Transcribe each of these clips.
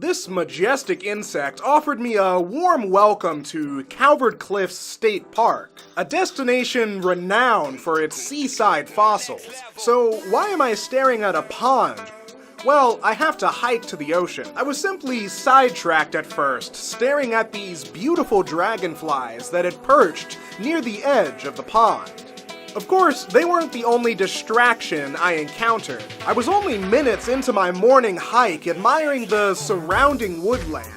This majestic insect offered me a warm welcome to Calvert Cliffs State Park, a destination renowned for its seaside fossils. So why am I staring at a pond? Well, I have to hike to the ocean. I was simply sidetracked at first, staring at these beautiful dragonflies that had perched near the edge of the pond. Of course, they weren't the only distraction I encountered. I was only minutes into my morning hike admiring the surrounding woodland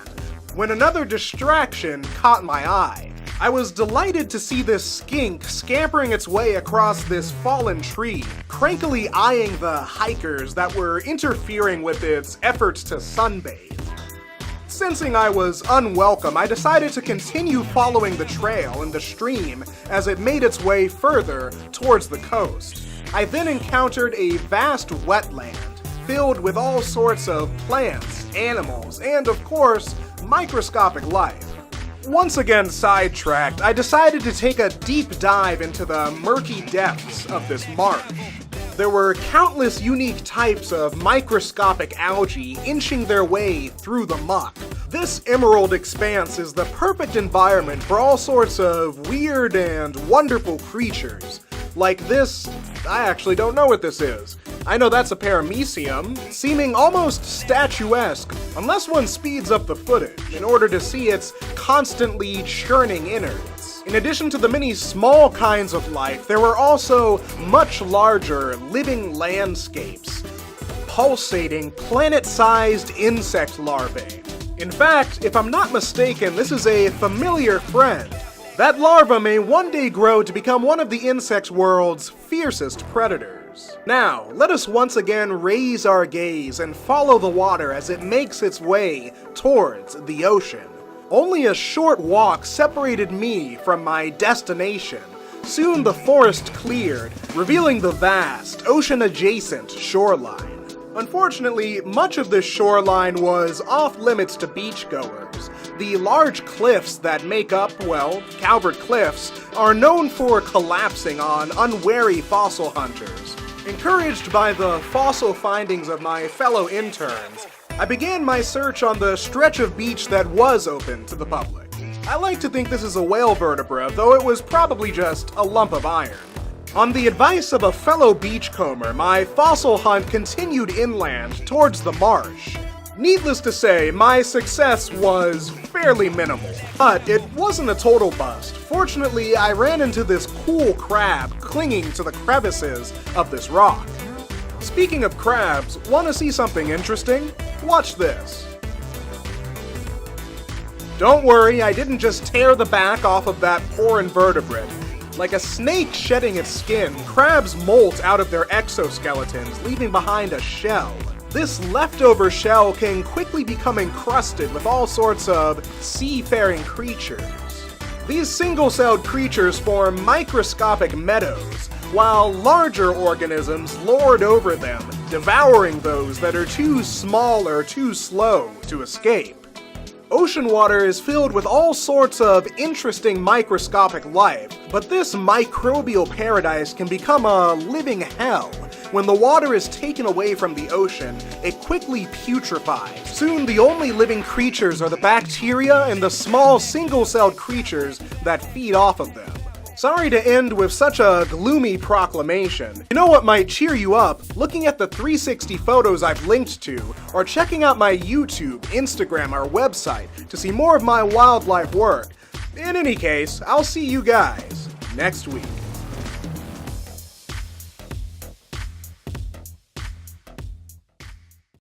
when another distraction caught my eye. I was delighted to see this skink scampering its way across this fallen tree, crankily eyeing the hikers that were interfering with its efforts to sunbathe. Sensing I was unwelcome, I decided to continue following the trail and the stream as it made its way further towards the coast. I then encountered a vast wetland filled with all sorts of plants, animals, and of course, microscopic life. Once again sidetracked, I decided to take a deep dive into the murky depths of this marsh. There were countless unique types of microscopic algae inching their way through the muck. This emerald expanse is the perfect environment for all sorts of weird and wonderful creatures. Like this, I actually don't know what this is. I know that's a paramecium, seeming almost statuesque, unless one speeds up the footage in order to see its constantly churning innards. In addition to the many small kinds of life, there were also much larger living landscapes, pulsating planet-sized insect larvae. In fact, if I'm not mistaken, this is a familiar friend. That larva may one day grow to become one of the insect world's fiercest predators. Now, let us once again raise our gaze and follow the water as it makes its way towards the ocean. Only a short walk separated me from my destination. Soon the forest cleared, revealing the vast, ocean-adjacent shoreline. Unfortunately, much of this shoreline was off-limits to beachgoers. The large cliffs that make up, well, Calvert Cliffs, are known for collapsing on unwary fossil hunters. Encouraged by the fossil findings of my fellow interns, I began my search on the stretch of beach that was open to the public. I like to think this is a whale vertebra, though it was probably just a lump of iron. On the advice of a fellow beachcomber, my fossil hunt continued inland towards the marsh. Needless to say, my success was fairly minimal, but it wasn't a total bust. Fortunately, I ran into this cool crab clinging to the crevices of this rock. Speaking of crabs, want to see something interesting? Watch this. Don't worry, I didn't just tear the back off of that poor invertebrate. Like a snake shedding its skin, crabs molt out of their exoskeletons, leaving behind a shell. This leftover shell can quickly become encrusted with all sorts of seafaring creatures. These single-celled creatures form microscopic meadows, while larger organisms lord over them, devouring those that are too small or too slow to escape. Ocean water is filled with all sorts of interesting microscopic life, but this microbial paradise can become a living hell. When the water is taken away from the ocean, it quickly putrefies. Soon the only living creatures are the bacteria and the small single-celled creatures that feed off of them. Sorry to end with such a gloomy proclamation. You know what might cheer you up? Looking at the 360 photos I've linked to, or checking out my YouTube, Instagram, or website to see more of my wildlife work. In any case, I'll see you guys next week.